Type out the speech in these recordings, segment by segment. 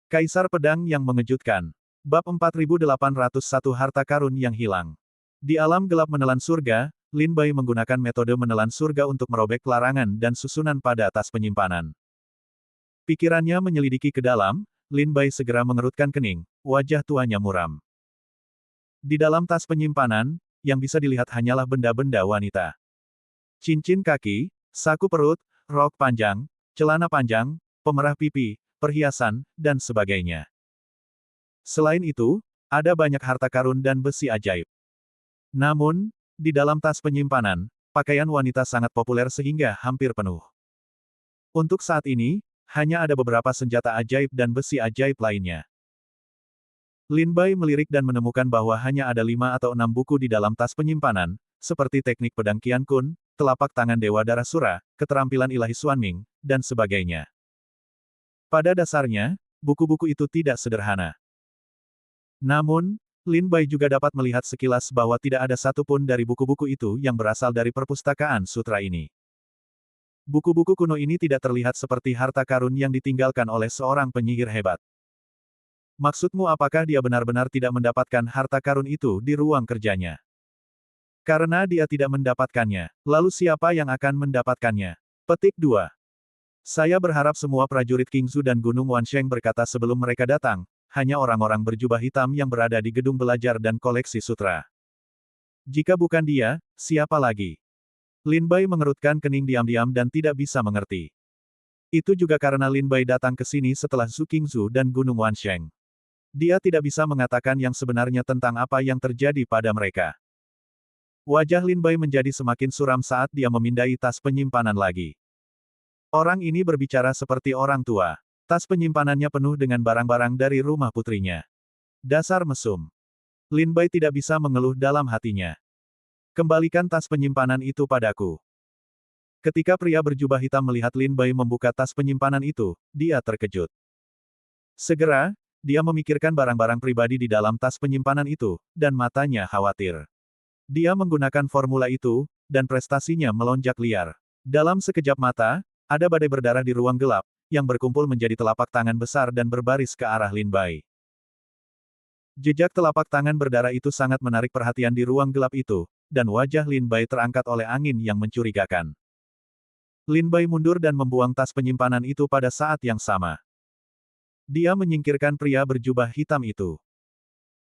Kaisar Pedang yang Mengejutkan. Bab 4801 Harta Karun yang Hilang. Di alam gelap menelan surga, Lin Bai menggunakan metode menelan surga untuk merobek larangan dan susunan pada tas penyimpanan. Pikirannya menyelidiki ke dalam, Lin Bai segera mengerutkan kening, wajah tuanya muram. Di dalam tas penyimpanan, yang bisa dilihat hanyalah benda-benda wanita. Cincin kaki, saku perut, rok panjang, celana panjang, pemerah pipi, perhiasan, dan sebagainya. Selain itu, ada banyak harta karun dan besi ajaib. Namun, di dalam tas penyimpanan, pakaian wanita sangat populer sehingga hampir penuh. Untuk saat ini, hanya ada beberapa senjata ajaib dan besi ajaib lainnya. Lin Bai melirik dan menemukan bahwa hanya ada 5 atau 6 buku di dalam tas penyimpanan, seperti teknik pedang Qian Kun, telapak tangan Dewa Darasura, keterampilan ilahi Xuanming, dan sebagainya. Pada dasarnya, buku-buku itu tidak sederhana. Namun, Lin Bai juga dapat melihat sekilas bahwa tidak ada satupun dari buku-buku itu yang berasal dari perpustakaan sutra ini. Buku-buku kuno ini tidak terlihat seperti harta karun yang ditinggalkan oleh seorang penyihir hebat. Maksudmu apakah dia benar-benar tidak mendapatkan harta karun itu di ruang kerjanya? Karena dia tidak mendapatkannya, lalu siapa yang akan mendapatkannya? Petik 2. Saya berharap semua prajurit Qingzu dan Gunung Wansheng berkata sebelum mereka datang, hanya orang-orang berjubah hitam yang berada di gedung belajar dan koleksi sutra. Jika bukan dia, siapa lagi? Lin Bai mengerutkan kening diam-diam dan tidak bisa mengerti. Itu juga karena Lin Bai datang ke sini setelah Zhu Qingzu dan Gunung Wansheng. Dia tidak bisa mengatakan yang sebenarnya tentang apa yang terjadi pada mereka. Wajah Lin Bai menjadi semakin suram saat dia memindai tas penyimpanan lagi. Orang ini berbicara seperti orang tua. Tas penyimpanannya penuh dengan barang-barang dari rumah putrinya. Dasar mesum. Lin Bai tidak bisa mengeluh dalam hatinya. Kembalikan tas penyimpanan itu padaku. Ketika pria berjubah hitam melihat Lin Bai membuka tas penyimpanan itu, dia terkejut. Segera, dia memikirkan barang-barang pribadi di dalam tas penyimpanan itu, dan matanya khawatir. Dia menggunakan formula itu, dan prestasinya melonjak liar. Dalam sekejap mata, ada badai berdarah di ruang gelap, yang berkumpul menjadi telapak tangan besar dan berbaris ke arah Lin Bai. Jejak telapak tangan berdarah itu sangat menarik perhatian di ruang gelap itu, dan wajah Lin Bai terangkat oleh angin yang mencurigakan. Lin Bai mundur dan membuang tas penyimpanan itu pada saat yang sama. Dia menyingkirkan pria berjubah hitam itu.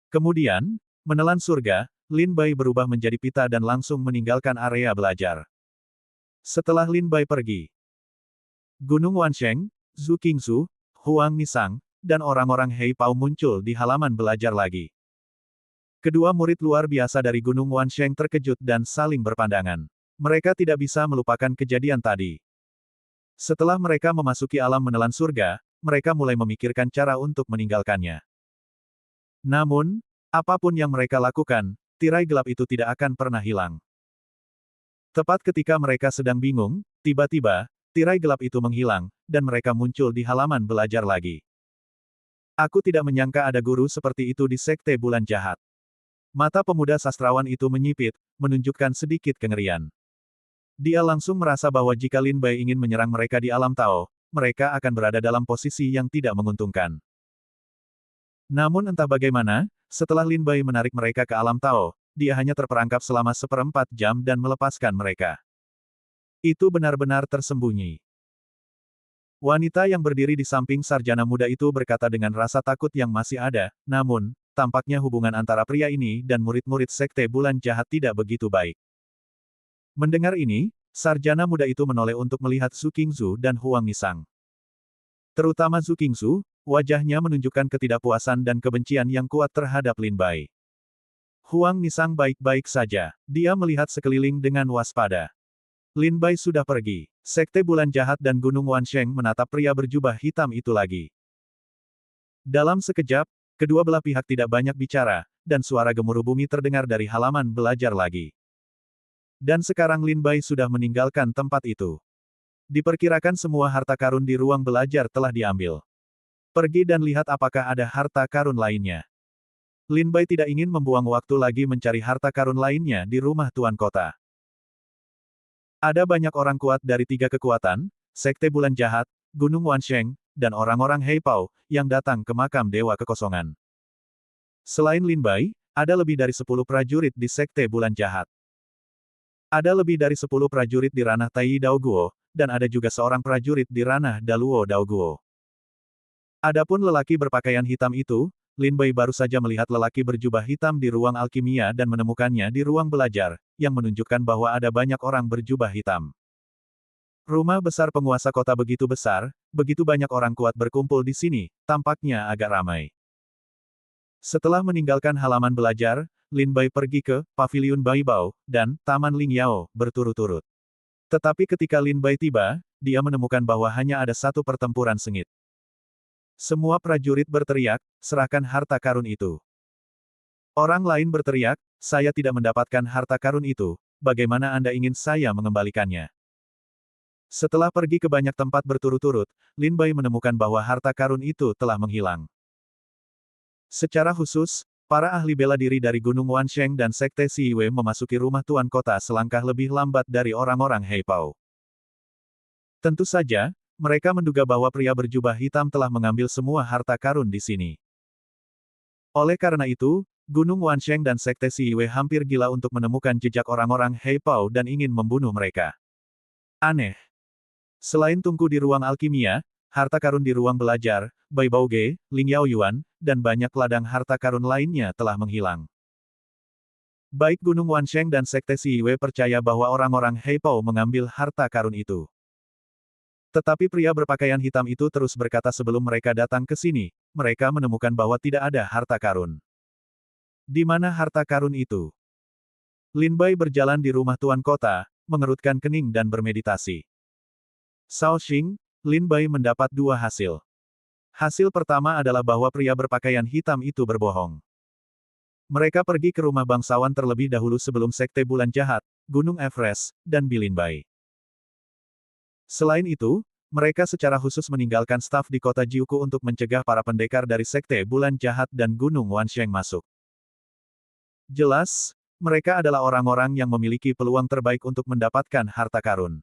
Kemudian, menelan surga, Lin Bai berubah menjadi pita dan langsung meninggalkan area belajar. Setelah Lin Bai pergi, Gunung Wansheng, Zhu Qingzu, Huang Nisang, dan orang-orang Hei Pao muncul di halaman belajar lagi. Kedua murid luar biasa dari Gunung Wansheng terkejut dan saling berpandangan. Mereka tidak bisa melupakan kejadian tadi. Setelah mereka memasuki alam menelan surga, mereka mulai memikirkan cara untuk meninggalkannya. Namun, apapun yang mereka lakukan, tirai gelap itu tidak akan pernah hilang. Tepat ketika mereka sedang bingung, tiba-tiba, tirai gelap itu menghilang, dan mereka muncul di halaman belajar lagi. Aku tidak menyangka ada guru seperti itu di Sekte Bulan Jahat. Mata pemuda sastrawan itu menyipit, menunjukkan sedikit kengerian. Dia langsung merasa bahwa jika Lin Bai ingin menyerang mereka di alam Tao, mereka akan berada dalam posisi yang tidak menguntungkan. Namun entah bagaimana, setelah Lin Bai menarik mereka ke alam Tao, dia hanya terperangkap selama 1/4 jam dan melepaskan mereka. Itu benar-benar tersembunyi. Wanita yang berdiri di samping sarjana muda itu berkata dengan rasa takut yang masih ada, namun, tampaknya hubungan antara pria ini dan murid-murid Sekte Bulan Jahat tidak begitu baik. Mendengar ini, sarjana muda itu menoleh untuk melihat Zhu Qingzu dan Huang Nisang. Terutama Zhu Qingzu, wajahnya menunjukkan ketidakpuasan dan kebencian yang kuat terhadap Lin Bai. Huang Nisang baik-baik saja, dia melihat sekeliling dengan waspada. Lin Bai sudah pergi. Sekte Bulan Jahat dan Gunung Wansheng menatap pria berjubah hitam itu lagi. Dalam sekejap, kedua belah pihak tidak banyak bicara, dan suara gemuruh bumi terdengar dari halaman belajar lagi. Dan sekarang Lin Bai sudah meninggalkan tempat itu. Diperkirakan semua harta karun di ruang belajar telah diambil. Pergi dan lihat apakah ada harta karun lainnya. Lin Bai tidak ingin membuang waktu lagi mencari harta karun lainnya di rumah Tuan Kota. Ada banyak orang kuat dari 3 kekuatan, Sekte Bulan Jahat, Gunung Wansheng, dan orang-orang Heipao, yang datang ke makam Dewa Kekosongan. Selain Lin Bai, ada lebih dari 10 prajurit di Sekte Bulan Jahat. Ada lebih dari 10 prajurit di ranah Tai Daoguo, dan ada juga seorang prajurit di ranah Daluo Daoguo. Adapun lelaki berpakaian hitam itu, Lin Bai baru saja melihat lelaki berjubah hitam di ruang alkimia dan menemukannya di ruang belajar, yang menunjukkan bahwa ada banyak orang berjubah hitam. Rumah besar penguasa kota begitu besar, begitu banyak orang kuat berkumpul di sini, tampaknya agak ramai. Setelah meninggalkan halaman belajar, Lin Bai pergi ke Paviliun Baibao dan Taman Ling Yao berturut-turut. Tetapi ketika Lin Bai tiba, dia menemukan bahwa hanya ada satu pertempuran sengit. Semua prajurit berteriak, serahkan harta karun itu. Orang lain berteriak, saya tidak mendapatkan harta karun itu, bagaimana Anda ingin saya mengembalikannya? Setelah pergi ke banyak tempat berturut-turut, Lin Bai menemukan bahwa harta karun itu telah menghilang. Secara khusus, para ahli bela diri dari Gunung Wansheng dan Sekte Siwe memasuki rumah tuan kota selangkah lebih lambat dari orang-orang Heipao. Tentu saja, mereka menduga bahwa pria berjubah hitam telah mengambil semua harta karun di sini. Oleh karena itu, Gunung Wansheng dan Sekte Siwe hampir gila untuk menemukan jejak orang-orang Heipao dan ingin membunuh mereka. Aneh. Selain tungku di ruang alkimia, harta karun di ruang belajar, Bai Baoge, Ling Yaoyuan, dan banyak ladang harta karun lainnya telah menghilang. Baik Gunung Wansheng dan Sekte Siwe percaya bahwa orang-orang Heipao mengambil harta karun itu. Tetapi pria berpakaian hitam itu terus berkata sebelum mereka datang ke sini, mereka menemukan bahwa tidak ada harta karun. Di mana harta karun itu? Lin Bai berjalan di rumah tuan kota, mengerutkan kening dan bermeditasi. Cao Xing, Lin Bai mendapat dua hasil. Hasil pertama adalah bahwa pria berpakaian hitam itu berbohong. Mereka pergi ke rumah bangsawan terlebih dahulu sebelum Sekte Bulan Jahat, Gunung Everest, dan Bilin Bai. Selain itu, mereka secara khusus meninggalkan staf di kota Jiuku untuk mencegah para pendekar dari Sekte Bulan Jahat dan Gunung Wansheng masuk. Jelas, mereka adalah orang-orang yang memiliki peluang terbaik untuk mendapatkan harta karun.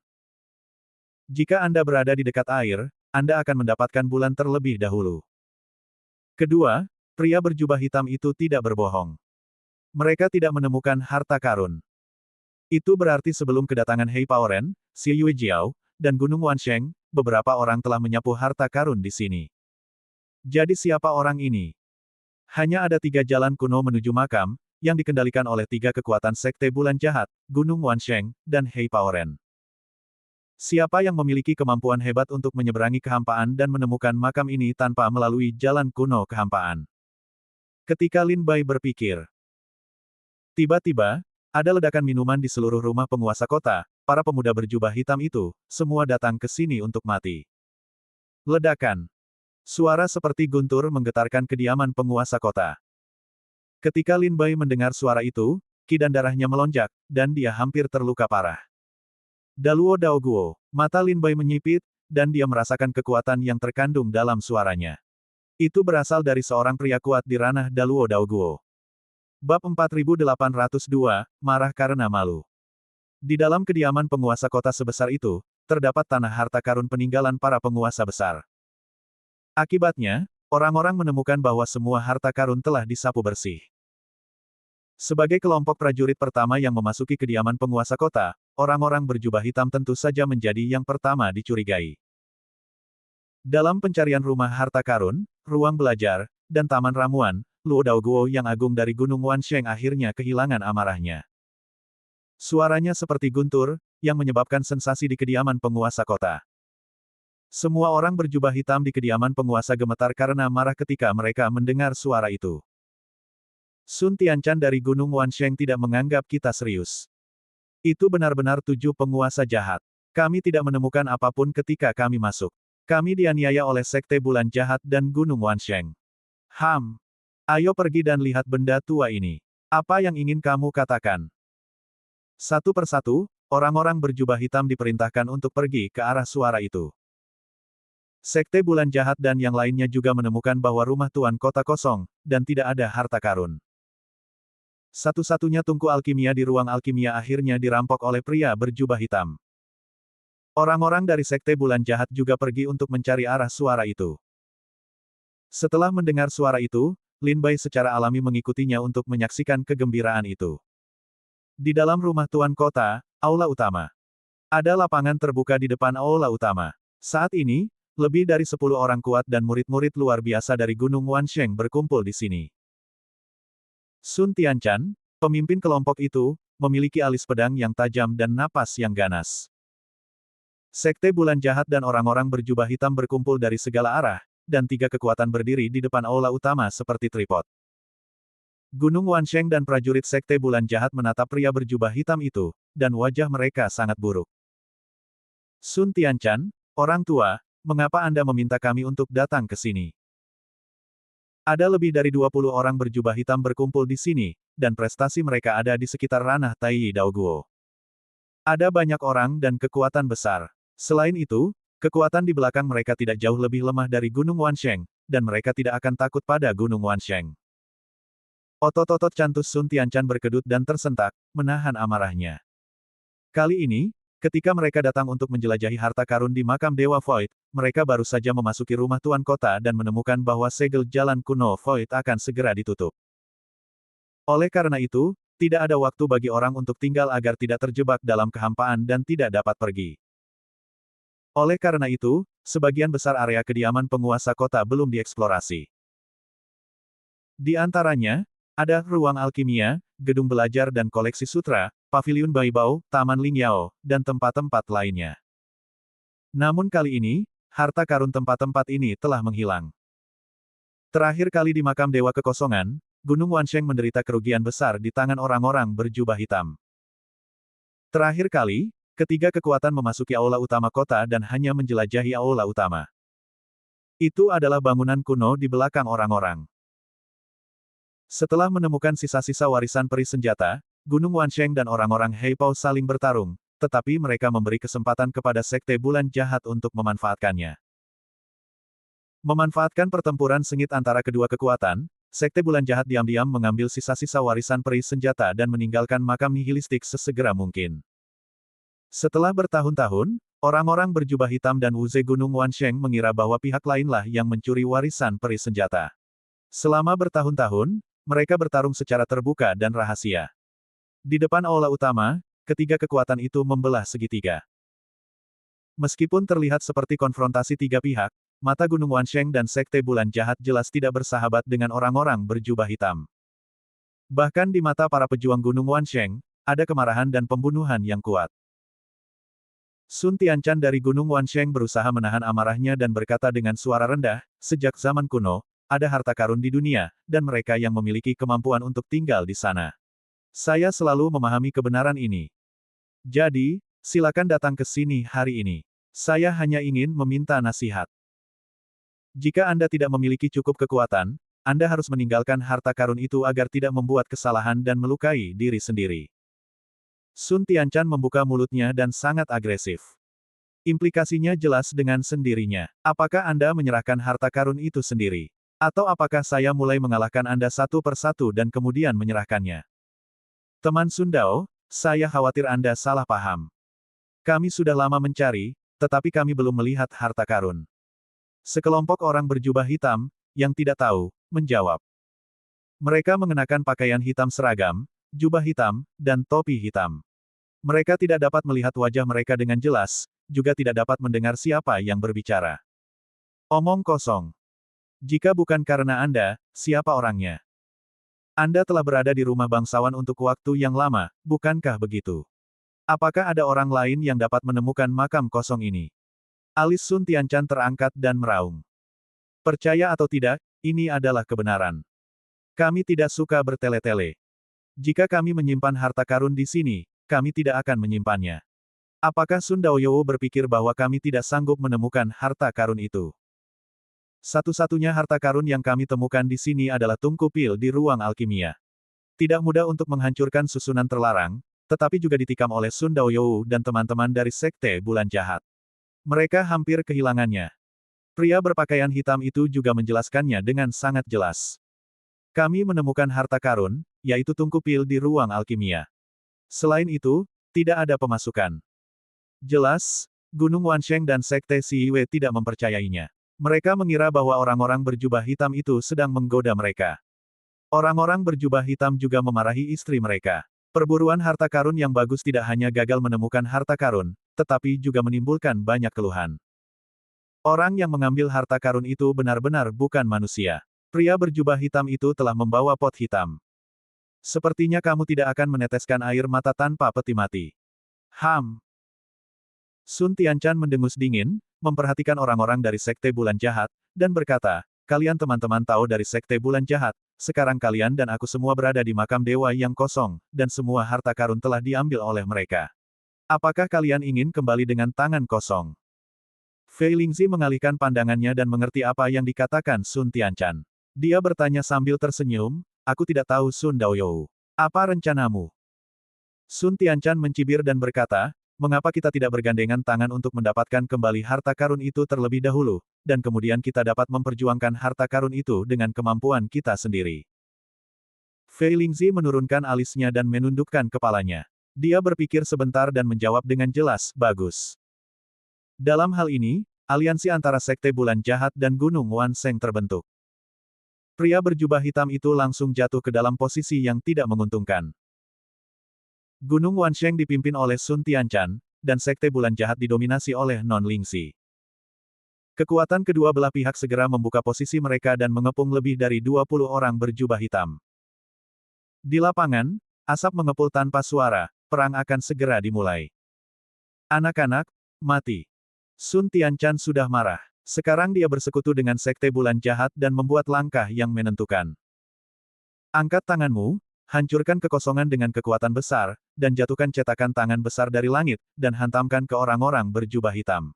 Jika Anda berada di dekat air, Anda akan mendapatkan bulan terlebih dahulu. Kedua, pria berjubah hitam itu tidak berbohong. Mereka tidak menemukan harta karun. Itu berarti sebelum kedatangan Heipao Ren, Xie Yuejiao, dan Gunung Wansheng, beberapa orang telah menyapu harta karun di sini. Jadi siapa orang ini? Hanya ada 3 jalan kuno menuju makam, yang dikendalikan oleh 3 kekuatan Sekte Bulan Jahat, Gunung Wansheng, dan Heipao Ren. Siapa yang memiliki kemampuan hebat untuk menyeberangi kehampaan dan menemukan makam ini tanpa melalui jalan kuno kehampaan? Ketika Lin Bai berpikir. Tiba-tiba, ada ledakan minuman di seluruh rumah penguasa kota, para pemuda berjubah hitam itu, semua datang ke sini untuk mati. Ledakan. Suara seperti guntur menggetarkan kediaman penguasa kota. Ketika Lin Bai mendengar suara itu, ki dan darahnya melonjak, dan dia hampir terluka parah. Daluo Daoguo, mata Lin Bai menyipit, dan dia merasakan kekuatan yang terkandung dalam suaranya. Itu berasal dari seorang pria kuat di ranah Daluo Daoguo. Bab 4802, Marah Karena Malu. Di dalam kediaman penguasa kota sebesar itu, terdapat tanah harta karun peninggalan para penguasa besar. Akibatnya, orang-orang menemukan bahwa semua harta karun telah disapu bersih. Sebagai kelompok prajurit pertama yang memasuki kediaman penguasa kota, orang-orang berjubah hitam tentu saja menjadi yang pertama dicurigai. Dalam pencarian rumah harta karun, ruang belajar, dan taman ramuan, Luo Daoguo yang agung dari Gunung Wansheng akhirnya kehilangan amarahnya. Suaranya seperti guntur, yang menyebabkan sensasi di kediaman penguasa kota. Semua orang berjubah hitam di kediaman penguasa gemetar karena marah ketika mereka mendengar suara itu. Sun Tianchan dari Gunung Wansheng tidak menganggap kita serius. Itu benar-benar 7 penguasa jahat. Kami tidak menemukan apapun ketika kami masuk. Kami dianiaya oleh Sekte Bulan Jahat dan Gunung Wansheng. Ayo pergi dan lihat benda tua ini. Apa yang ingin kamu katakan? Satu persatu, orang-orang berjubah hitam diperintahkan untuk pergi ke arah suara itu. Sekte Bulan Jahat dan yang lainnya juga menemukan bahwa rumah tuan kota kosong, dan tidak ada harta karun. Satu-satunya tungku alkimia di ruang alkimia akhirnya dirampok oleh pria berjubah hitam. Orang-orang dari Sekte Bulan Jahat juga pergi untuk mencari arah suara itu. Setelah mendengar suara itu, Lin Bai secara alami mengikutinya untuk menyaksikan kegembiraan itu. Di dalam rumah Tuan Kota, aula utama. Ada lapangan terbuka di depan aula utama. Saat ini, lebih dari 10 orang kuat dan murid-murid luar biasa dari Gunung Wansheng berkumpul di sini. Sun Tianchan, pemimpin kelompok itu, memiliki alis pedang yang tajam dan napas yang ganas. Sekte Bulan Jahat dan orang-orang berjubah hitam berkumpul dari segala arah, dan 3 kekuatan berdiri di depan aula utama seperti tripod. Gunung Wansheng dan prajurit Sekte Bulan Jahat menatap pria berjubah hitam itu, dan wajah mereka sangat buruk. Sun Tianchan, orang tua, mengapa Anda meminta kami untuk datang ke sini? Ada lebih dari 20 orang berjubah hitam berkumpul di sini, dan prestasi mereka ada di sekitar ranah Taiyi Daoguo. Ada banyak orang dan kekuatan besar. Selain itu, kekuatan di belakang mereka tidak jauh lebih lemah dari Gunung Wansheng, dan mereka tidak akan takut pada Gunung Wansheng. Otot-otot cantus Sun Tianchan berkedut dan tersentak, menahan amarahnya. Kali ini, ketika mereka datang untuk menjelajahi harta karun di makam Dewa Void, mereka baru saja memasuki rumah Tuan Kota dan menemukan bahwa segel jalan kuno Void akan segera ditutup. Oleh karena itu, tidak ada waktu bagi orang untuk tinggal agar tidak terjebak dalam kehampaan dan tidak dapat pergi. Oleh karena itu, sebagian besar area kediaman penguasa kota belum dieksplorasi. Di antaranya, ada ruang alkimia, gedung belajar dan koleksi sutra, paviliun Baibao, Taman Lingyao, dan tempat-tempat lainnya. Namun kali ini, harta karun tempat-tempat ini telah menghilang. Terakhir kali di makam Dewa Kekosongan, Gunung Wansheng menderita kerugian besar di tangan orang-orang berjubah hitam. Terakhir kali, ketiga kekuatan memasuki aula utama kota dan hanya menjelajahi aula utama. Itu adalah bangunan kuno di belakang orang-orang. Setelah menemukan sisa-sisa warisan peri senjata, Gunung Wansheng dan orang-orang Heipao saling bertarung, tetapi mereka memberi kesempatan kepada Sekte Bulan Jahat untuk memanfaatkannya. Memanfaatkan pertempuran sengit antara kedua kekuatan, Sekte Bulan Jahat diam-diam mengambil sisa-sisa warisan peri senjata dan meninggalkan makam nihilistik sesegera mungkin. Setelah bertahun-tahun, orang-orang berjubah hitam dan Wuze Gunung Wansheng mengira bahwa pihak lainlah yang mencuri warisan peri senjata. Selama bertahun-tahun, mereka bertarung secara terbuka dan rahasia. Di depan aula utama, ketiga kekuatan itu membelah segitiga. Meskipun terlihat seperti konfrontasi tiga pihak, mata Gunung Wansheng dan Sekte Bulan Jahat jelas tidak bersahabat dengan orang-orang berjubah hitam. Bahkan di mata para pejuang Gunung Wansheng, ada kemarahan dan pembunuhan yang kuat. Sun Tianchan dari Gunung Wansheng berusaha menahan amarahnya dan berkata dengan suara rendah, sejak zaman kuno, ada harta karun di dunia, dan mereka yang memiliki kemampuan untuk tinggal di sana. Saya selalu memahami kebenaran ini. Jadi, silakan datang ke sini hari ini. Saya hanya ingin meminta nasihat. Jika Anda tidak memiliki cukup kekuatan, Anda harus meninggalkan harta karun itu agar tidak membuat kesalahan dan melukai diri sendiri. Sun Tianchan membuka mulutnya dan sangat agresif. Implikasinya jelas dengan sendirinya. Apakah Anda menyerahkan harta karun itu sendiri? Atau apakah saya mulai mengalahkan Anda satu persatu dan kemudian menyerahkannya? Teman Sundao, saya khawatir Anda salah paham. Kami sudah lama mencari, tetapi kami belum melihat harta karun. Sekelompok orang berjubah hitam, yang tidak tahu, menjawab. Mereka mengenakan pakaian hitam seragam, jubah hitam, dan topi hitam. Mereka tidak dapat melihat wajah mereka dengan jelas, juga tidak dapat mendengar siapa yang berbicara. Omong kosong. Jika bukan karena Anda, siapa orangnya? Anda telah berada di rumah bangsawan untuk waktu yang lama, bukankah begitu? Apakah ada orang lain yang dapat menemukan makam kosong ini? Alis Sun Tianchan terangkat dan meraung. Percaya atau tidak, ini adalah kebenaran. Kami tidak suka bertele-tele. Jika kami menyimpan harta karun di sini, kami tidak akan menyimpannya. Apakah Sun Daoyou berpikir bahwa kami tidak sanggup menemukan harta karun itu? Satu-satunya harta karun yang kami temukan di sini adalah tungku pil di ruang alkimia. Tidak mudah untuk menghancurkan susunan terlarang, tetapi juga ditikam oleh Sun Daoyou dan teman-teman dari Sekte Bulan Jahat. Mereka hampir kehilangannya. Pria berpakaian hitam itu juga menjelaskannya dengan sangat jelas. Kami menemukan harta karun, yaitu tungku pil di ruang alkimia. Selain itu, tidak ada pemasukan. Jelas, Gunung Wansheng dan Sekte Siwe tidak mempercayainya. Mereka mengira bahwa orang-orang berjubah hitam itu sedang menggoda mereka. Orang-orang berjubah hitam juga memarahi istri mereka. Perburuan harta karun yang bagus tidak hanya gagal menemukan harta karun, tetapi juga menimbulkan banyak keluhan. Orang yang mengambil harta karun itu benar-benar bukan manusia. Pria berjubah hitam itu telah membawa pot hitam. Sepertinya kamu tidak akan meneteskan air mata tanpa peti mati. Sun Tianchan mendengus dingin, memperhatikan orang-orang dari Sekte Bulan Jahat, dan berkata, kalian teman-teman tahu dari Sekte Bulan Jahat, sekarang kalian dan aku semua berada di makam dewa yang kosong, dan semua harta karun telah diambil oleh mereka. Apakah kalian ingin kembali dengan tangan kosong? Fei Lingzi mengalihkan pandangannya dan mengerti apa yang dikatakan Sun Tianchan. Dia bertanya sambil tersenyum, aku tidak tahu Sun Daoyou. Apa rencanamu? Sun Tianchan mencibir dan berkata, mengapa kita tidak bergandengan tangan untuk mendapatkan kembali harta karun itu terlebih dahulu, dan kemudian kita dapat memperjuangkan harta karun itu dengan kemampuan kita sendiri. Fei Lingzi menurunkan alisnya dan menundukkan kepalanya. Dia berpikir sebentar dan menjawab dengan jelas, bagus. Dalam hal ini, aliansi antara Sekte Bulan Jahat dan Gunung Wansheng terbentuk. Pria berjubah hitam itu langsung jatuh ke dalam posisi yang tidak menguntungkan. Gunung Wansheng dipimpin oleh Sun Tianchan, dan Sekte Bulan Jahat didominasi oleh Non Lingxi. Kekuatan kedua belah pihak segera membuka posisi mereka dan mengepung lebih dari 20 orang berjubah hitam. Di lapangan, asap mengepul tanpa suara, perang akan segera dimulai. Anak-anak, mati. Sun Tianchan sudah marah. Sekarang dia bersekutu dengan Sekte Bulan Jahat dan membuat langkah yang menentukan. Angkat tanganmu, hancurkan kekosongan dengan kekuatan besar, dan jatuhkan cetakan tangan besar dari langit, dan hantamkan ke orang-orang berjubah hitam.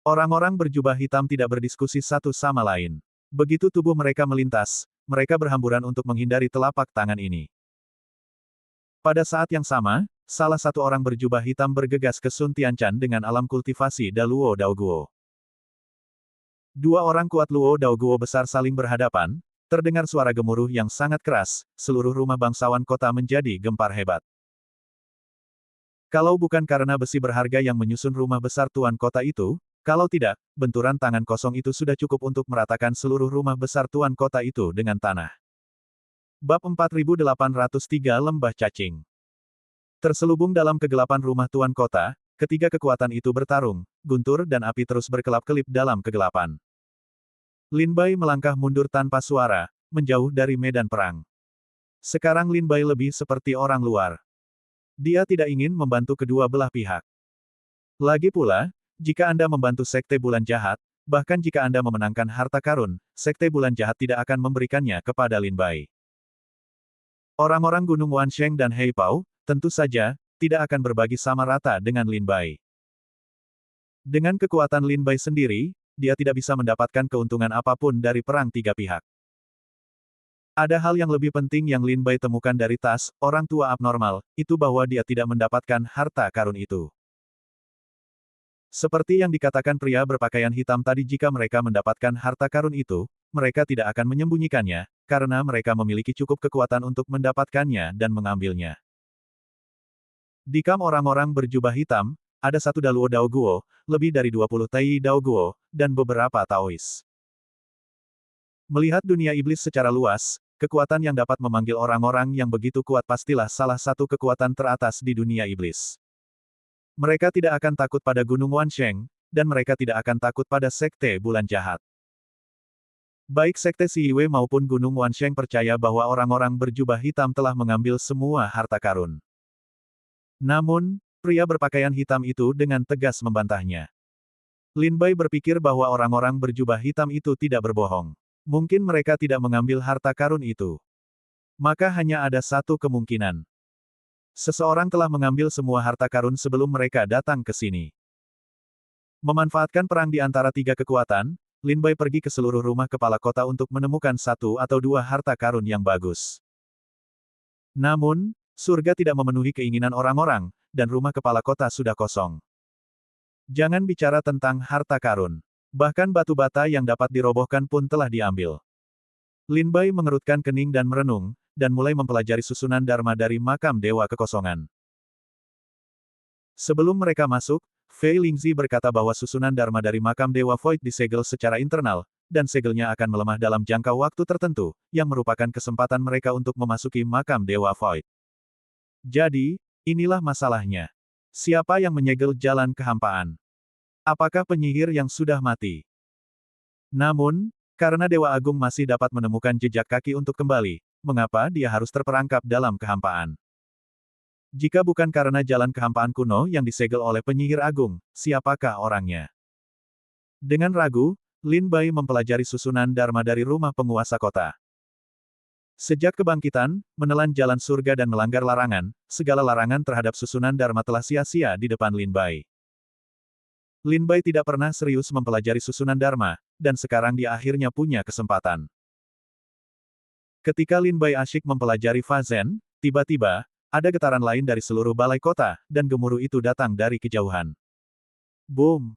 Orang-orang berjubah hitam tidak berdiskusi satu sama lain. Begitu tubuh mereka melintas, mereka berhamburan untuk menghindari telapak tangan ini. Pada saat yang sama, salah satu orang berjubah hitam bergegas ke Sun Tianchan dengan alam kultivasi Daluo Daoguo. Dua orang kuat Luo Daoguo besar saling berhadapan. Terdengar suara gemuruh yang sangat keras, seluruh rumah bangsawan kota menjadi gempar hebat. Kalau bukan karena besi berharga yang menyusun rumah besar tuan kota itu, kalau tidak, benturan tangan kosong itu sudah cukup untuk meratakan seluruh rumah besar tuan kota itu dengan tanah. Bab 4803 Lembah Cacing. Terselubung dalam kegelapan rumah tuan kota, ketiga kekuatan itu bertarung, guntur dan api terus berkelap-kelip dalam kegelapan. Lin Bai melangkah mundur tanpa suara, menjauh dari medan perang. Sekarang Lin Bai lebih seperti orang luar. Dia tidak ingin membantu kedua belah pihak. Lagi pula, jika Anda membantu Sekte Bulan Jahat, bahkan jika Anda memenangkan harta karun, Sekte Bulan Jahat tidak akan memberikannya kepada Lin Bai. Orang-orang Gunung Wansheng dan Hei Pao, tentu saja, tidak akan berbagi sama rata dengan Lin Bai. Dengan kekuatan Lin Bai sendiri, dia tidak bisa mendapatkan keuntungan apapun dari perang tiga pihak. Ada hal yang lebih penting yang Lin Bai temukan dari tas orang tua abnormal, itu bahwa dia tidak mendapatkan harta karun itu. Seperti yang dikatakan pria berpakaian hitam tadi, jika mereka mendapatkan harta karun itu, mereka tidak akan menyembunyikannya, karena mereka memiliki cukup kekuatan untuk mendapatkannya dan mengambilnya. Di kamp orang-orang berjubah hitam, ada satu Daluo Daoguo, lebih dari 20 Tai Daoguo, dan beberapa Taois. Melihat dunia iblis secara luas, kekuatan yang dapat memanggil orang-orang yang begitu kuat pastilah salah satu kekuatan teratas di dunia iblis. Mereka tidak akan takut pada Gunung Wansheng, dan mereka tidak akan takut pada Sekte Bulan Jahat. Baik Sekte Siwe maupun Gunung Wansheng percaya bahwa orang-orang berjubah hitam telah mengambil semua harta karun. Namun, pria berpakaian hitam itu dengan tegas membantahnya. Lin Bai berpikir bahwa orang-orang berjubah hitam itu tidak berbohong. Mungkin mereka tidak mengambil harta karun itu. Maka hanya ada satu kemungkinan. Seseorang telah mengambil semua harta karun sebelum mereka datang ke sini. Memanfaatkan perang di antara tiga kekuatan, Lin Bai pergi ke seluruh rumah kepala kota untuk menemukan satu atau dua harta karun yang bagus. Namun, surga tidak memenuhi keinginan orang-orang, dan rumah kepala kota sudah kosong. Jangan bicara tentang harta karun. Bahkan batu bata yang dapat dirobohkan pun telah diambil. Lin Bai mengerutkan kening dan merenung, dan mulai mempelajari susunan dharma dari makam Dewa Kekosongan. Sebelum mereka masuk, Fei Lingzi berkata bahwa susunan Dharma dari makam Dewa Void disegel secara internal, dan segelnya akan melemah dalam jangka waktu tertentu, yang merupakan kesempatan mereka untuk memasuki makam Dewa Void. Jadi, inilah masalahnya. Siapa yang menyegel jalan kehampaan? Apakah penyihir yang sudah mati? Namun, karena Dewa Agung masih dapat menemukan jejak kaki untuk kembali, mengapa dia harus terperangkap dalam kehampaan? Jika bukan karena jalan kehampaan kuno yang disegel oleh penyihir agung, siapakah orangnya? Dengan ragu, Lin Bai mempelajari susunan Dharma dari rumah penguasa kota. Sejak kebangkitan, menelan jalan surga dan melanggar larangan, segala larangan terhadap susunan Dharma telah sia-sia di depan Lin Bai. Lin Bai tidak pernah serius mempelajari susunan Dharma, dan sekarang dia akhirnya punya kesempatan. Ketika Lin Bai asyik mempelajari Fazen, tiba-tiba, ada getaran lain dari seluruh balai kota, dan gemuruh itu datang dari kejauhan. Boom!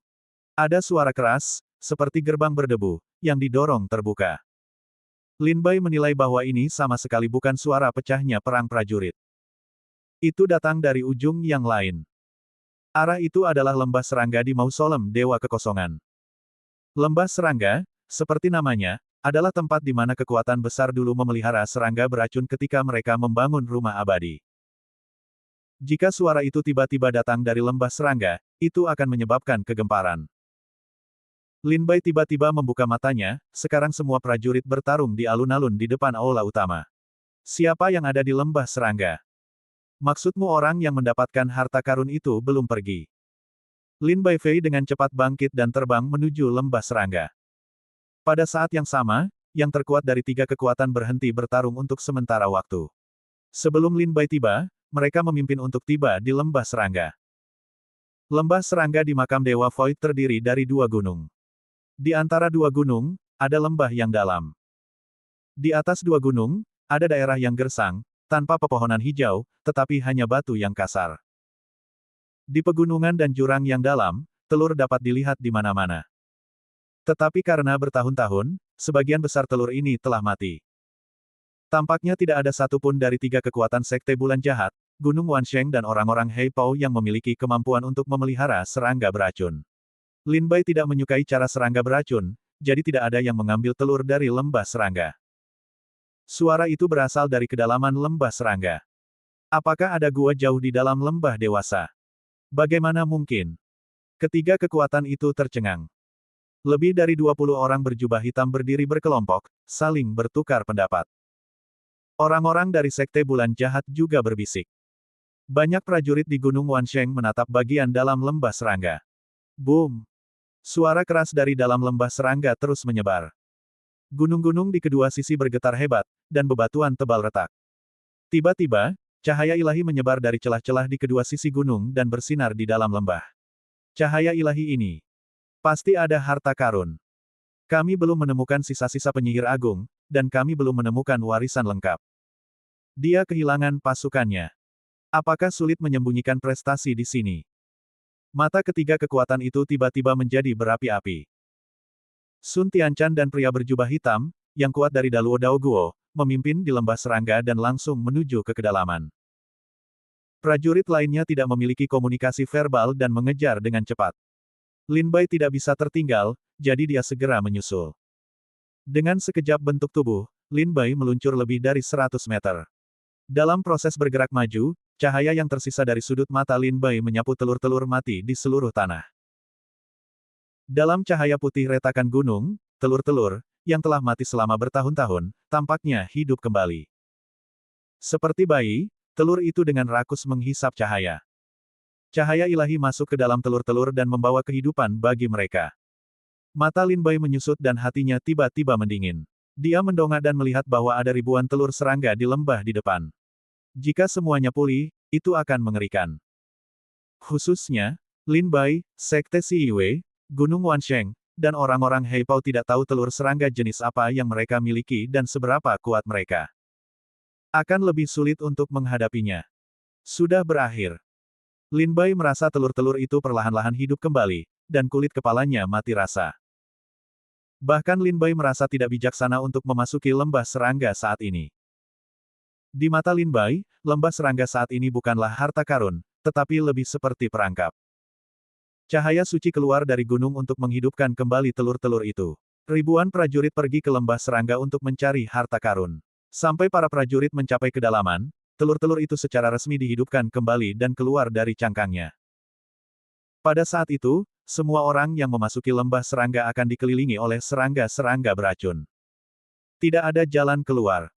Ada suara keras, seperti gerbang berdebu, yang didorong terbuka. Lin Bai menilai bahwa ini sama sekali bukan suara pecahnya perang prajurit. Itu datang dari ujung yang lain. Arah itu adalah lembah serangga di mausolem Dewa Kekosongan. Lembah serangga, seperti namanya, adalah tempat di mana kekuatan besar dulu memelihara serangga beracun ketika mereka membangun rumah abadi. Jika suara itu tiba-tiba datang dari lembah serangga, itu akan menyebabkan kegemparan. Lin Bai tiba-tiba membuka matanya, sekarang semua prajurit bertarung di alun-alun di depan aula utama. Siapa yang ada di lembah serangga? Maksudmu orang yang mendapatkan harta karun itu belum pergi? Lin Bai Fei dengan cepat bangkit dan terbang menuju lembah serangga. Pada saat yang sama, yang terkuat dari tiga kekuatan berhenti bertarung untuk sementara waktu. Sebelum Lin Bai tiba, mereka memimpin untuk tiba di lembah serangga. Lembah serangga di makam Dewa Void terdiri dari dua gunung. Di antara dua gunung, ada lembah yang dalam. Di atas dua gunung, ada daerah yang gersang, tanpa pepohonan hijau, tetapi hanya batu yang kasar. Di pegunungan dan jurang yang dalam, telur dapat dilihat di mana-mana. Tetapi karena bertahun-tahun, sebagian besar telur ini telah mati. Tampaknya tidak ada satupun dari tiga kekuatan Sekte Bulan Jahat, Gunung Wansheng dan orang-orang Hei Pao yang memiliki kemampuan untuk memelihara serangga beracun. Lin Bai tidak menyukai cara serangga beracun, jadi tidak ada yang mengambil telur dari lembah serangga. Suara itu berasal dari kedalaman lembah serangga. Apakah ada gua jauh di dalam lembah dewasa? Bagaimana mungkin? Ketiga kekuatan itu tercengang. Lebih dari 20 orang berjubah hitam berdiri berkelompok, saling bertukar pendapat. Orang-orang dari Sekte Bulan Jahat juga berbisik. Banyak prajurit di Gunung Wansheng menatap bagian dalam lembah serangga. Boom! Suara keras dari dalam lembah serangga terus menyebar. Gunung-gunung di kedua sisi bergetar hebat, dan bebatuan tebal retak. Tiba-tiba, cahaya ilahi menyebar dari celah-celah di kedua sisi gunung dan bersinar di dalam lembah. Cahaya ilahi ini. Pasti ada harta karun. Kami belum menemukan sisa-sisa penyihir agung, dan kami belum menemukan warisan lengkap. Dia kehilangan pasukannya. Apakah sulit menyembunyikan prestasi di sini? Mata ketiga kekuatan itu tiba-tiba menjadi berapi-api. Sun Tianchan dan pria berjubah hitam, yang kuat dari Daluo Daoguo, memimpin di lembah serangga dan langsung menuju ke kedalaman. Prajurit lainnya tidak memiliki komunikasi verbal dan mengejar dengan cepat. Lin Bai tidak bisa tertinggal, jadi dia segera menyusul. Dengan sekejap bentuk tubuh, Lin Bai meluncur lebih dari 100 meter. Dalam proses bergerak maju, cahaya yang tersisa dari sudut mata Lin Bai menyapu telur-telur mati di seluruh tanah. Dalam cahaya putih retakan gunung, telur-telur, yang telah mati selama bertahun-tahun, tampaknya hidup kembali. Seperti bayi, telur itu dengan rakus menghisap cahaya. Cahaya ilahi masuk ke dalam telur-telur dan membawa kehidupan bagi mereka. Mata Lin Bai menyusut dan hatinya tiba-tiba mendingin. Dia mendongak dan melihat bahwa ada ribuan telur serangga di lembah di depan. Jika semuanya pulih, itu akan mengerikan. Khususnya, Lin Bai, Sekte Siyiwei, Gunung Wansheng, dan orang-orang Hei Pao tidak tahu telur serangga jenis apa yang mereka miliki dan seberapa kuat mereka. Akan lebih sulit untuk menghadapinya. Sudah berakhir. Lin Bai merasa telur-telur itu perlahan-lahan hidup kembali, dan kulit kepalanya mati rasa. Bahkan Lin Bai merasa tidak bijaksana untuk memasuki lembah serangga saat ini. Di mata Lin Bai, lembah serangga saat ini bukanlah harta karun, tetapi lebih seperti perangkap. Cahaya suci keluar dari gunung untuk menghidupkan kembali telur-telur itu. Ribuan prajurit pergi ke lembah serangga untuk mencari harta karun. Sampai para prajurit mencapai kedalaman, telur-telur itu secara resmi dihidupkan kembali dan keluar dari cangkangnya. Pada saat itu, semua orang yang memasuki lembah serangga akan dikelilingi oleh serangga-serangga beracun. Tidak ada jalan keluar.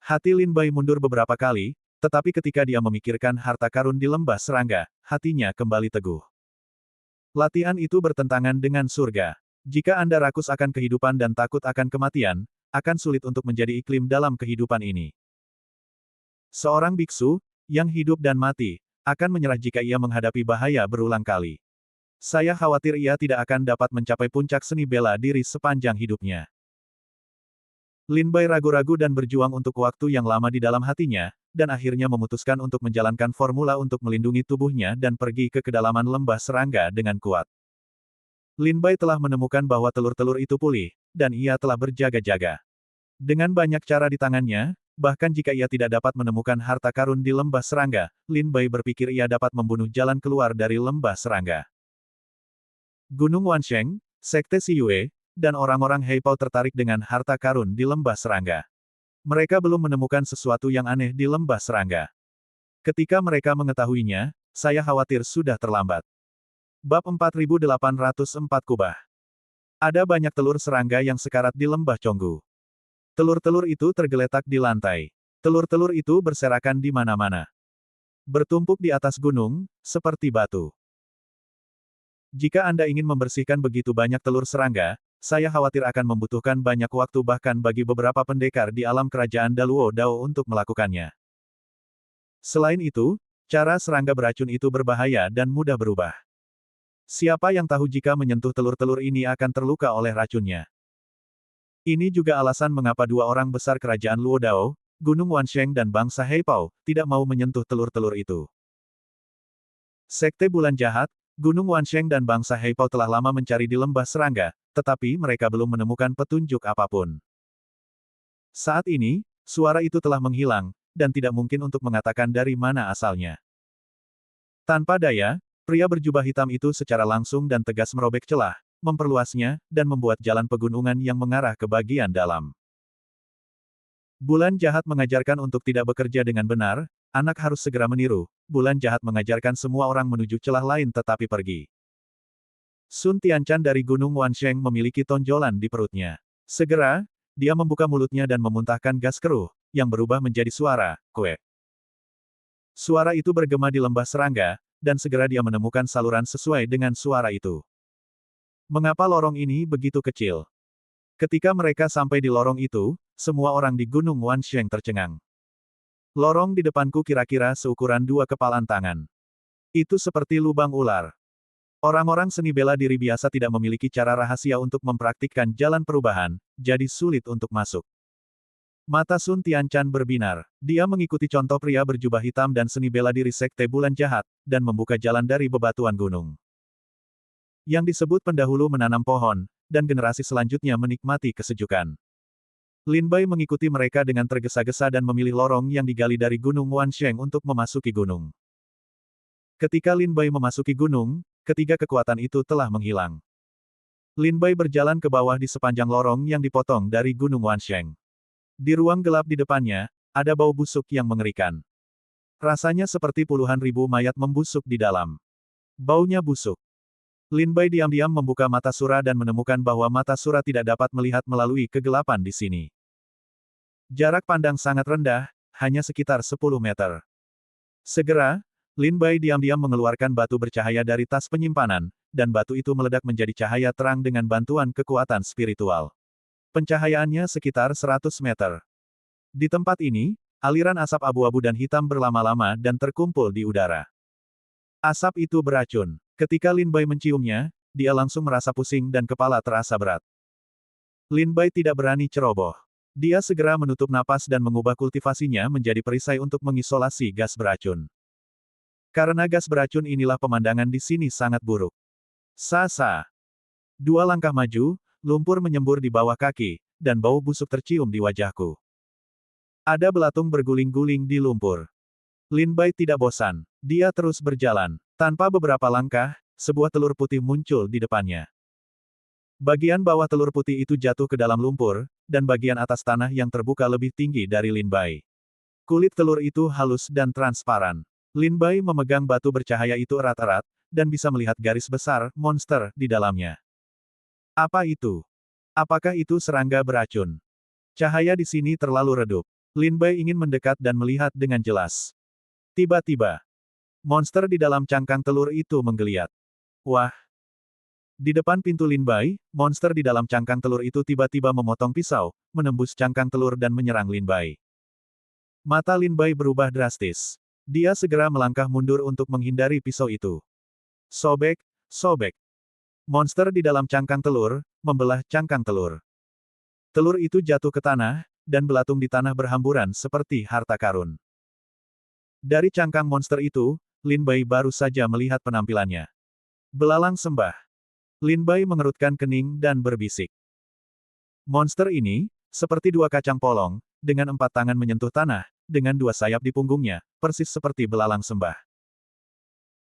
Hati Lin Bai mundur beberapa kali, tetapi ketika dia memikirkan harta karun di lembah serangga, hatinya kembali teguh. Latihan itu bertentangan dengan surga. Jika Anda rakus akan kehidupan dan takut akan kematian, akan sulit untuk menjadi iklim dalam kehidupan ini. Seorang biksu, yang hidup dan mati, akan menyerah jika ia menghadapi bahaya berulang kali. Saya khawatir ia tidak akan dapat mencapai puncak seni bela diri sepanjang hidupnya. Lin Bai ragu-ragu dan berjuang untuk waktu yang lama di dalam hatinya, dan akhirnya memutuskan untuk menjalankan formula untuk melindungi tubuhnya dan pergi ke kedalaman lembah serangga dengan kuat. Lin Bai telah menemukan bahwa telur-telur itu pulih, dan ia telah berjaga-jaga. Dengan banyak cara di tangannya, bahkan jika ia tidak dapat menemukan harta karun di lembah serangga, Lin Bai berpikir ia dapat membunuh jalan keluar dari lembah serangga. Gunung Wansheng, Sekte Siyue, dan orang-orang Heipao tertarik dengan harta karun di lembah serangga. Mereka belum menemukan sesuatu yang aneh di lembah serangga. Ketika mereka mengetahuinya, saya khawatir sudah terlambat. Bab 4804 Kubah. Ada banyak telur serangga yang sekarat di lembah Conggu. Telur-telur itu tergeletak di lantai. Telur-telur itu berserakan di mana-mana. Bertumpuk di atas gunung, seperti batu. Jika Anda ingin membersihkan begitu banyak telur serangga, saya khawatir akan membutuhkan banyak waktu bahkan bagi beberapa pendekar di alam kerajaan Daluo Dao untuk melakukannya. Selain itu, cara serangga beracun itu berbahaya dan mudah berubah. Siapa yang tahu jika menyentuh telur-telur ini akan terluka oleh racunnya. Ini juga alasan mengapa dua orang besar kerajaan Luo Dao, Gunung Wansheng dan bangsa Heipao, tidak mau menyentuh telur-telur itu. Sekte Bulan Jahat, Gunung Wansheng dan bangsa Heipao telah lama mencari di lembah serangga, tetapi mereka belum menemukan petunjuk apapun. Saat ini, suara itu telah menghilang, dan tidak mungkin untuk mengatakan dari mana asalnya. Tanpa daya, pria berjubah hitam itu secara langsung dan tegas merobek celah, memperluasnya, dan membuat jalan pegunungan yang mengarah ke bagian dalam. Bulan Jahat mengajarkan untuk tidak bekerja dengan benar, anak harus segera meniru. Bulan Jahat mengajarkan semua orang menuju celah lain tetapi pergi. Sun Tianchan dari Gunung Wansheng memiliki tonjolan di perutnya. Segera, dia membuka mulutnya dan memuntahkan gas keruh, yang berubah menjadi suara, kue. Suara itu bergema di lembah serangga, dan segera dia menemukan saluran sesuai dengan suara itu. Mengapa lorong ini begitu kecil? Ketika mereka sampai di lorong itu, semua orang di Gunung Wansheng tercengang. Lorong di depanku kira-kira seukuran 2 kepalan tangan. Itu seperti lubang ular. Orang-orang seni bela diri biasa tidak memiliki cara rahasia untuk mempraktikkan jalan perubahan, jadi sulit untuk masuk. Mata Sun Tianchan berbinar. Dia mengikuti contoh pria berjubah hitam dan seni bela diri Sekte Bulan Jahat, dan membuka jalan dari bebatuan gunung. Yang disebut pendahulu menanam pohon, dan generasi selanjutnya menikmati kesejukan. Lin Bai mengikuti mereka dengan tergesa-gesa dan memilih lorong yang digali dari Gunung Wansheng untuk memasuki gunung. Ketika Lin Bai memasuki gunung, ketiga kekuatan itu telah menghilang. Lin Bai berjalan ke bawah di sepanjang lorong yang dipotong dari Gunung Wansheng. Di ruang gelap di depannya, ada bau busuk yang mengerikan. Rasanya seperti puluhan ribu mayat membusuk di dalam. Baunya busuk. Lin Bai diam-diam membuka mata Sura dan menemukan bahwa mata Sura tidak dapat melihat melalui kegelapan di sini. Jarak pandang sangat rendah, hanya sekitar 10 meter. Segera, Lin Bai diam-diam mengeluarkan batu bercahaya dari tas penyimpanan, dan batu itu meledak menjadi cahaya terang dengan bantuan kekuatan spiritual. Pencahayaannya sekitar 100 meter. Di tempat ini, aliran asap abu-abu dan hitam berlama-lama dan terkumpul di udara. Asap itu beracun. Ketika Lin Bai menciumnya, dia langsung merasa pusing dan kepala terasa berat. Lin Bai tidak berani ceroboh. Dia segera menutup napas dan mengubah kultivasinya menjadi perisai untuk mengisolasi gas beracun. Karena gas beracun inilah pemandangan di sini sangat buruk. Sa-sa. 2 langkah maju, lumpur menyembur di bawah kaki, dan bau busuk tercium di wajahku. Ada belatung berguling-guling di lumpur. Lin Bai tidak bosan. Dia terus berjalan. Tanpa beberapa langkah, sebuah telur putih muncul di depannya. Bagian bawah telur putih itu jatuh ke dalam lumpur, dan bagian atas tanah yang terbuka lebih tinggi dari Lin Bai. Kulit telur itu halus dan transparan. Lin Bai memegang batu bercahaya itu erat-erat, dan bisa melihat garis besar, monster, di dalamnya. Apa itu? Apakah itu serangga beracun? Cahaya di sini terlalu redup. Lin Bai ingin mendekat dan melihat dengan jelas. Tiba-tiba, monster di dalam cangkang telur itu menggeliat. Wah! Di depan pintu Lin Bai, monster di dalam cangkang telur itu tiba-tiba memotong pisau, menembus cangkang telur dan menyerang Lin Bai. Mata Lin Bai berubah drastis. Dia segera melangkah mundur untuk menghindari pisau itu. Sobek, sobek. Monster di dalam cangkang telur, membelah cangkang telur. Telur itu jatuh ke tanah, dan belatung di tanah berhamburan seperti harta karun. Dari cangkang monster itu, Lin Bai baru saja melihat penampilannya. Belalang sembah. Lin Bai mengerutkan kening dan berbisik. Monster ini, seperti dua kacang polong, dengan 4 tangan menyentuh tanah, dengan 2 sayap di punggungnya, persis seperti belalang sembah.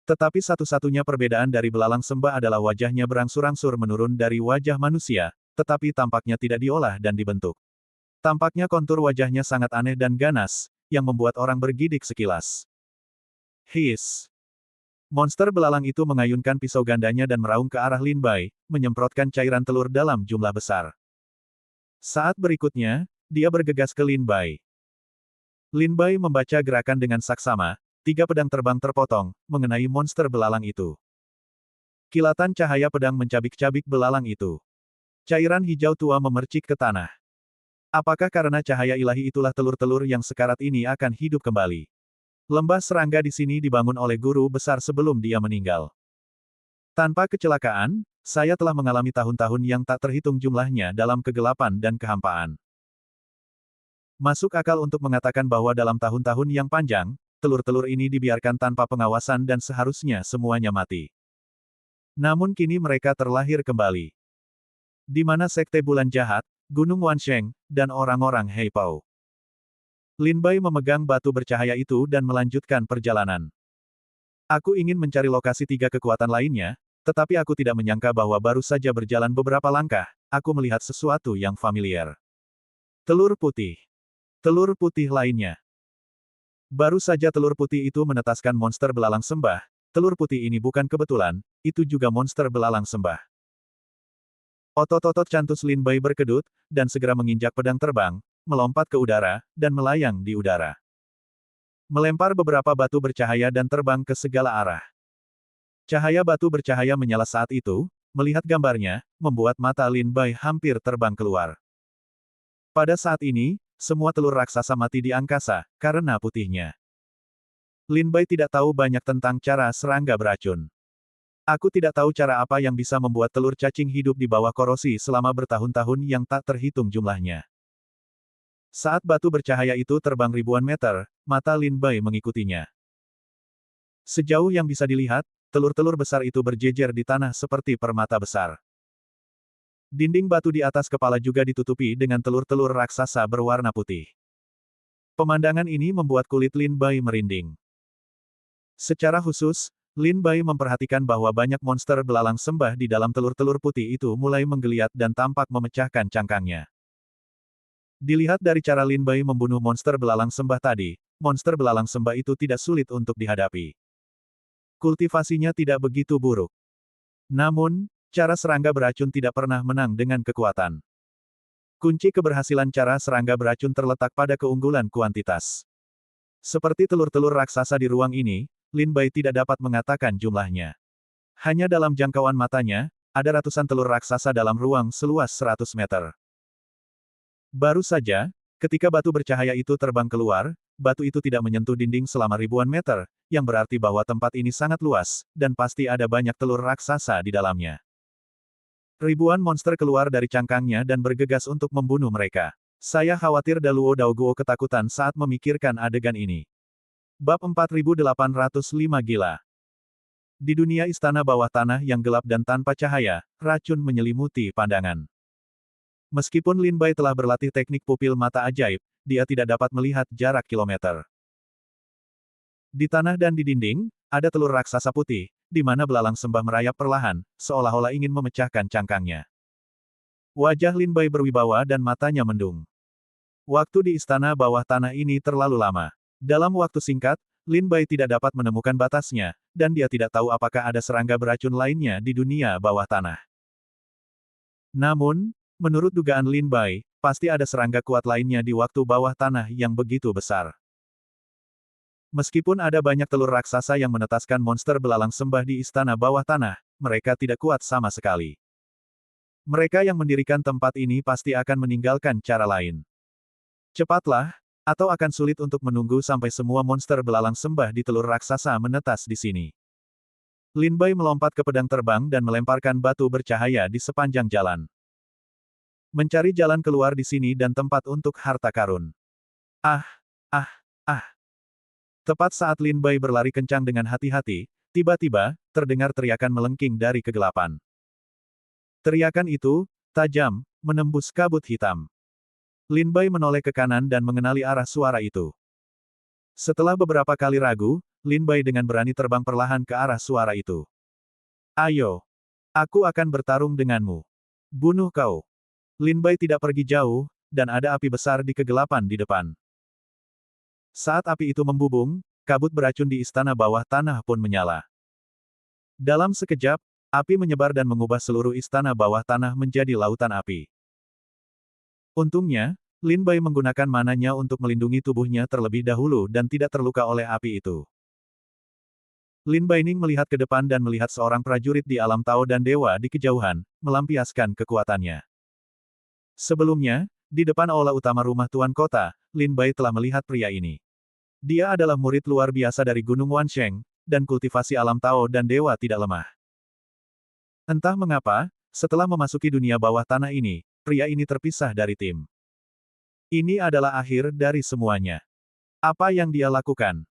Tetapi satu-satunya perbedaan dari belalang sembah adalah wajahnya berangsur-angsur menurun dari wajah manusia, tetapi tampaknya tidak diolah dan dibentuk. Tampaknya kontur wajahnya sangat aneh dan ganas, yang membuat orang bergidik sekilas. Hiss! Monster belalang itu mengayunkan pisau gandanya dan meraung ke arah Lin Bai, menyemprotkan cairan telur dalam jumlah besar. Saat berikutnya, dia bergegas ke Lin Bai. Lin Bai membaca gerakan dengan saksama, 3 pedang terbang terpotong, mengenai monster belalang itu. Kilatan cahaya pedang mencabik-cabik belalang itu. Cairan hijau tua memercik ke tanah. Apakah karena cahaya ilahi itulah telur-telur yang sekarat ini akan hidup kembali? Lembah serangga di sini dibangun oleh guru besar sebelum dia meninggal. Tanpa kecelakaan, saya telah mengalami tahun-tahun yang tak terhitung jumlahnya dalam kegelapan dan kehampaan. Masuk akal untuk mengatakan bahwa dalam tahun-tahun yang panjang, telur-telur ini dibiarkan tanpa pengawasan dan seharusnya semuanya mati. Namun kini mereka terlahir kembali. Di mana Sekte Bulan Jahat, Gunung Wansheng, dan orang-orang Heipao. Lin Bai memegang batu bercahaya itu dan melanjutkan perjalanan. Aku ingin mencari lokasi 3 kekuatan lainnya, tetapi aku tidak menyangka bahwa baru saja berjalan beberapa langkah, aku melihat sesuatu yang familiar. Telur putih. Telur putih lainnya. Baru saja telur putih itu menetaskan monster belalang sembah, telur putih ini bukan kebetulan, itu juga monster belalang sembah. Otot-otot cantus Lin Bai berkedut, dan segera menginjak pedang terbang, melompat ke udara, dan melayang di udara. Melempar beberapa batu bercahaya dan terbang ke segala arah. Cahaya batu bercahaya menyala saat itu, melihat gambarnya, membuat mata Lin Bai hampir terbang keluar. Pada saat ini, semua telur raksasa mati di angkasa, karena putihnya. Lin Bai tidak tahu banyak tentang cara serangga beracun. Aku tidak tahu cara apa yang bisa membuat telur cacing hidup di bawah korosi selama bertahun-tahun yang tak terhitung jumlahnya. Saat batu bercahaya itu terbang ribuan meter, mata Lin Bai mengikutinya. Sejauh yang bisa dilihat, telur-telur besar itu berjejer di tanah seperti permata besar. Dinding batu di atas kepala juga ditutupi dengan telur-telur raksasa berwarna putih. Pemandangan ini membuat kulit Lin Bai merinding. Secara khusus, Lin Bai memperhatikan bahwa banyak monster belalang sembah di dalam telur-telur putih itu mulai menggeliat dan tampak memecahkan cangkangnya. Dilihat dari cara Lin Bai membunuh monster belalang sembah tadi, monster belalang sembah itu tidak sulit untuk dihadapi. Kultivasinya tidak begitu buruk. Namun, cara serangga beracun tidak pernah menang dengan kekuatan. Kunci keberhasilan cara serangga beracun terletak pada keunggulan kuantitas. Seperti telur-telur raksasa di ruang ini, Lin Bai tidak dapat mengatakan jumlahnya. Hanya dalam jangkauan matanya, ada ratusan telur raksasa dalam ruang seluas 100 meter. Baru saja, ketika batu bercahaya itu terbang keluar, batu itu tidak menyentuh dinding selama ribuan meter, yang berarti bahwa tempat ini sangat luas, dan pasti ada banyak telur raksasa di dalamnya. Ribuan monster keluar dari cangkangnya dan bergegas untuk membunuh mereka. Saya khawatir Daluo Daoguo ketakutan saat memikirkan adegan ini. Bab 4805 Gila. Di dunia istana bawah tanah yang gelap dan tanpa cahaya, racun menyelimuti pandangan. Meskipun Lin Bai telah berlatih teknik pupil mata ajaib, dia tidak dapat melihat jarak kilometer. Di tanah dan di dinding, ada telur raksasa putih, di mana belalang sembah merayap perlahan, seolah-olah ingin memecahkan cangkangnya. Wajah Lin Bai berwibawa dan matanya mendung. Waktu di istana bawah tanah ini terlalu lama. Dalam waktu singkat, Lin Bai tidak dapat menemukan batasnya, dan dia tidak tahu apakah ada serangga beracun lainnya di dunia bawah tanah. Namun, menurut dugaan Lin Bai, pasti ada serangga kuat lainnya di waktu bawah tanah yang begitu besar. Meskipun ada banyak telur raksasa yang menetaskan monster belalang sembah di istana bawah tanah, mereka tidak kuat sama sekali. Mereka yang mendirikan tempat ini pasti akan meninggalkan cara lain. Cepatlah, atau akan sulit untuk menunggu sampai semua monster belalang sembah di telur raksasa menetas di sini. Lin Bai melompat ke pedang terbang dan melemparkan batu bercahaya di sepanjang jalan. Mencari jalan keluar di sini dan tempat untuk harta karun. Ah, ah, ah. Tepat saat Lin Bai berlari kencang dengan hati-hati, tiba-tiba, terdengar teriakan melengking dari kegelapan. Teriakan itu, tajam, menembus kabut hitam. Lin Bai menoleh ke kanan dan mengenali arah suara itu. Setelah beberapa kali ragu, Lin Bai dengan berani terbang perlahan ke arah suara itu. Ayo. Aku akan bertarung denganmu. Bunuh kau. Lin Bai tidak pergi jauh, dan ada api besar di kegelapan di depan. Saat api itu membubung, kabut beracun di istana bawah tanah pun menyala. Dalam sekejap, api menyebar dan mengubah seluruh istana bawah tanah menjadi lautan api. Untungnya, Lin Bai menggunakan mananya untuk melindungi tubuhnya terlebih dahulu dan tidak terluka oleh api itu. Lin Baining melihat ke depan dan melihat seorang prajurit di alam Tao dan Dewa di kejauhan, melampiaskan kekuatannya. Sebelumnya, di depan aula utama rumah Tuan Kota, Lin Bai telah melihat pria ini. Dia adalah murid luar biasa dari Gunung Wansheng, dan kultivasi alam Tao dan Dewa tidak lemah. Entah mengapa, setelah memasuki dunia bawah tanah ini, pria ini terpisah dari tim. Ini adalah akhir dari semuanya. Apa yang dia lakukan?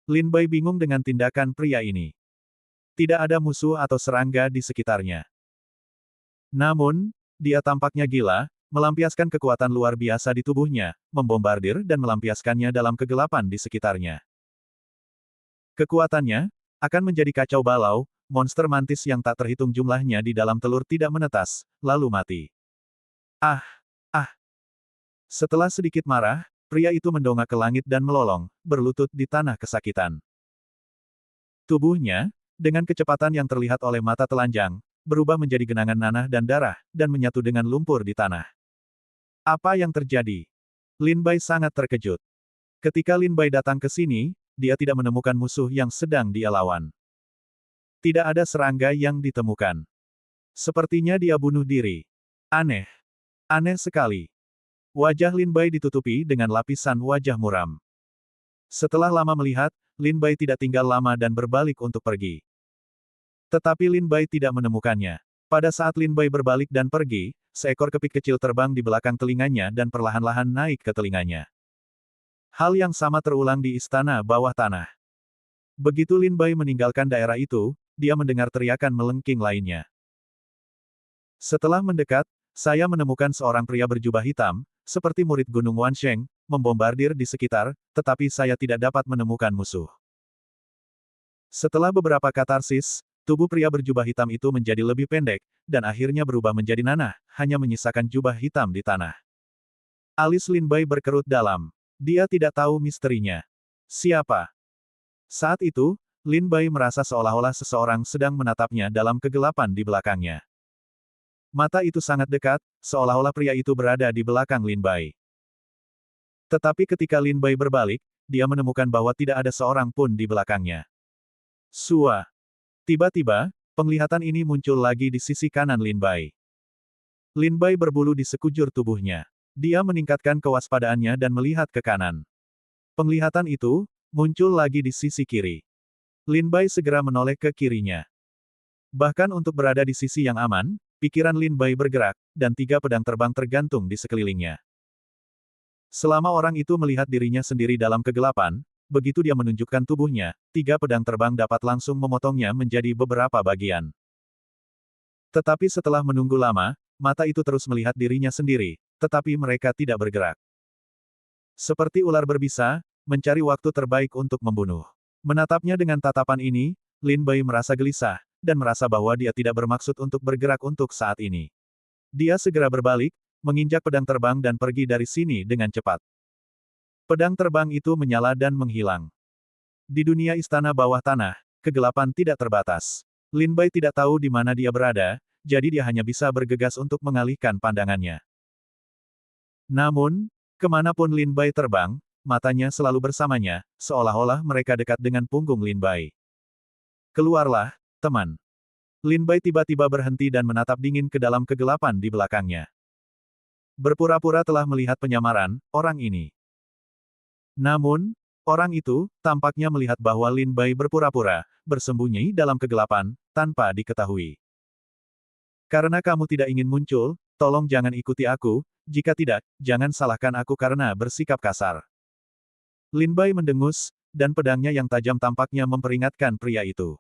Lin Bai bingung dengan tindakan pria ini. Tidak ada musuh atau serangga di sekitarnya. Namun, dia tampaknya gila, melampiaskan kekuatan luar biasa di tubuhnya, membombardir dan melampiaskannya dalam kegelapan di sekitarnya. Kekuatannya akan menjadi kacau balau. Monster mantis yang tak terhitung jumlahnya di dalam telur tidak menetas, lalu mati. Ah! Ah! Setelah sedikit marah, pria itu mendongak ke langit dan melolong, berlutut di tanah kesakitan. Tubuhnya, dengan kecepatan yang terlihat oleh mata telanjang, berubah menjadi genangan nanah dan darah, dan menyatu dengan lumpur di tanah. Apa yang terjadi? Lin Bai sangat terkejut. Ketika Lin Bai datang ke sini, dia tidak menemukan musuh yang sedang dia lawan. Tidak ada serangga yang ditemukan. Sepertinya dia bunuh diri. Aneh. Aneh sekali. Wajah Lin Bai ditutupi dengan lapisan wajah muram. Setelah lama melihat, Lin Bai tidak tinggal lama dan berbalik untuk pergi. Tetapi Lin Bai tidak menemukannya. Pada saat Lin Bai berbalik dan pergi, seekor kepik kecil terbang di belakang telinganya dan perlahan-lahan naik ke telinganya. Hal yang sama terulang di istana bawah tanah. Begitu Lin Bai meninggalkan daerah itu, dia mendengar teriakan melengking lainnya. Setelah mendekat, saya menemukan seorang pria berjubah hitam, seperti murid Gunung Wansheng, membombardir di sekitar, tetapi saya tidak dapat menemukan musuh. Setelah beberapa katarsis, tubuh pria berjubah hitam itu menjadi lebih pendek, dan akhirnya berubah menjadi nanah, hanya menyisakan jubah hitam di tanah. Alis Lin Bai berkerut dalam. Dia tidak tahu misterinya. Siapa? Saat itu, Lin Bai merasa seolah-olah seseorang sedang menatapnya dalam kegelapan di belakangnya. Mata itu sangat dekat, seolah-olah pria itu berada di belakang Lin Bai. Tetapi ketika Lin Bai berbalik, dia menemukan bahwa tidak ada seorang pun di belakangnya. Sua. Tiba-tiba, penglihatan ini muncul lagi di sisi kanan Lin Bai. Lin Bai berbulu di sekujur tubuhnya. Dia meningkatkan kewaspadaannya dan melihat ke kanan. Penglihatan itu muncul lagi di sisi kiri. Lin Bai segera menoleh ke kirinya. Bahkan untuk berada di sisi yang aman, pikiran Lin Bai bergerak, dan 3 pedang terbang tergantung di sekelilingnya. Selama orang itu melihat dirinya sendiri dalam kegelapan, begitu dia menunjukkan tubuhnya, 3 pedang terbang dapat langsung memotongnya menjadi beberapa bagian. Tetapi setelah menunggu lama, mata itu terus melihat dirinya sendiri, tetapi mereka tidak bergerak. Seperti ular berbisa, mencari waktu terbaik untuk membunuh. Menatapnya dengan tatapan ini, Lin Bai merasa gelisah, dan merasa bahwa dia tidak bermaksud untuk bergerak untuk saat ini. Dia segera berbalik, menginjak pedang terbang dan pergi dari sini dengan cepat. Pedang terbang itu menyala dan menghilang. Di dunia istana bawah tanah, kegelapan tidak terbatas. Lin Bai tidak tahu di mana dia berada, jadi dia hanya bisa bergegas untuk mengalihkan pandangannya. Namun, kemanapun Lin Bai terbang, matanya selalu bersamanya, seolah-olah mereka dekat dengan punggung Lin Bai. Keluarlah, teman. Lin Bai tiba-tiba berhenti dan menatap dingin ke dalam kegelapan di belakangnya. Berpura-pura telah melihat penyamaran orang ini. Namun, orang itu tampaknya melihat bahwa Lin Bai berpura-pura bersembunyi dalam kegelapan tanpa diketahui. Karena kamu tidak ingin muncul, tolong jangan ikuti aku, jika tidak, jangan salahkan aku karena bersikap kasar. Lin Bai mendengus, dan pedangnya yang tajam tampaknya memperingatkan pria itu.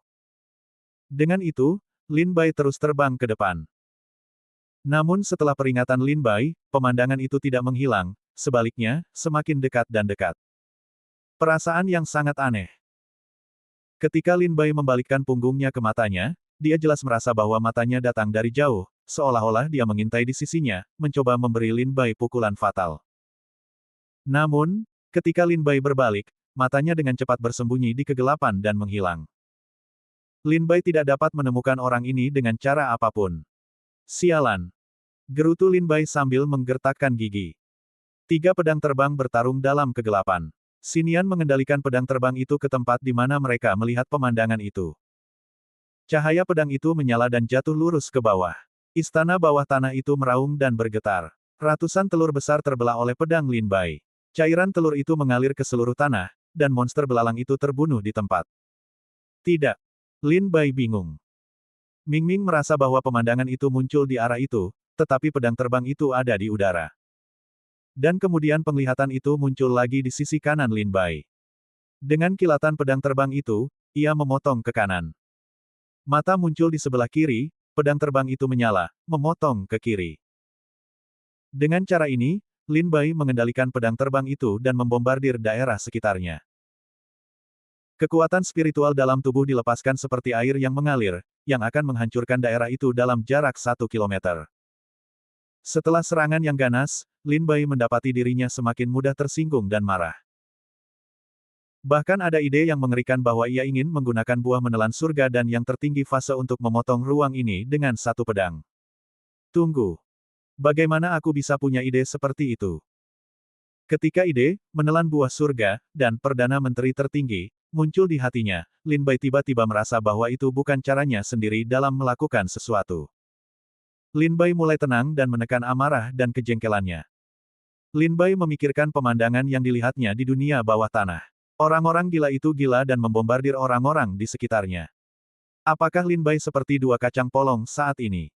Dengan itu, Lin Bai terus terbang ke depan. Namun setelah peringatan Lin Bai, pemandangan itu tidak menghilang, sebaliknya, semakin dekat dan dekat. Perasaan yang sangat aneh. Ketika Lin Bai membalikkan punggungnya ke matanya, dia jelas merasa bahwa matanya datang dari jauh, seolah-olah dia mengintai di sisinya, mencoba memberi Lin Bai pukulan fatal. Namun, ketika Lin Bai berbalik, matanya dengan cepat bersembunyi di kegelapan dan menghilang. Lin Bai tidak dapat menemukan orang ini dengan cara apapun. Sialan! Gerutu Lin Bai sambil menggertakkan gigi. 3 pedang terbang bertarung dalam kegelapan. Xinian mengendalikan pedang terbang itu ke tempat di mana mereka melihat pemandangan itu. Cahaya pedang itu menyala dan jatuh lurus ke bawah. Istana bawah tanah itu meraung dan bergetar. Ratusan telur besar terbelah oleh pedang Lin Bai. Cairan telur itu mengalir ke seluruh tanah, dan monster belalang itu terbunuh di tempat. Tidak. Lin Bai bingung. Ming Ming merasa bahwa pemandangan itu muncul di arah itu, tetapi pedang terbang itu ada di udara. Dan kemudian penglihatan itu muncul lagi di sisi kanan Lin Bai. Dengan kilatan pedang terbang itu, ia memotong ke kanan. Mata muncul di sebelah kiri, pedang terbang itu menyala, memotong ke kiri. Dengan cara ini, Lin Bai mengendalikan pedang terbang itu dan membombardir daerah sekitarnya. Kekuatan spiritual dalam tubuh dilepaskan seperti air yang mengalir, yang akan menghancurkan daerah itu dalam jarak 1 kilometer. Setelah serangan yang ganas, Lin Bai mendapati dirinya semakin mudah tersinggung dan marah. Bahkan ada ide yang mengerikan bahwa ia ingin menggunakan buah menelan surga dan yang tertinggi fase untuk memotong ruang ini dengan satu pedang. Tunggu. Bagaimana aku bisa punya ide seperti itu? Ketika ide, menelan buah surga, dan Perdana Menteri tertinggi, muncul di hatinya, Lin Bai tiba-tiba merasa bahwa itu bukan caranya sendiri dalam melakukan sesuatu. Lin Bai mulai tenang dan menekan amarah dan kejengkelannya. Lin Bai memikirkan pemandangan yang dilihatnya di dunia bawah tanah. Orang-orang gila itu gila dan membombardir orang-orang di sekitarnya. Apakah Lin Bai seperti 2 kacang polong saat ini?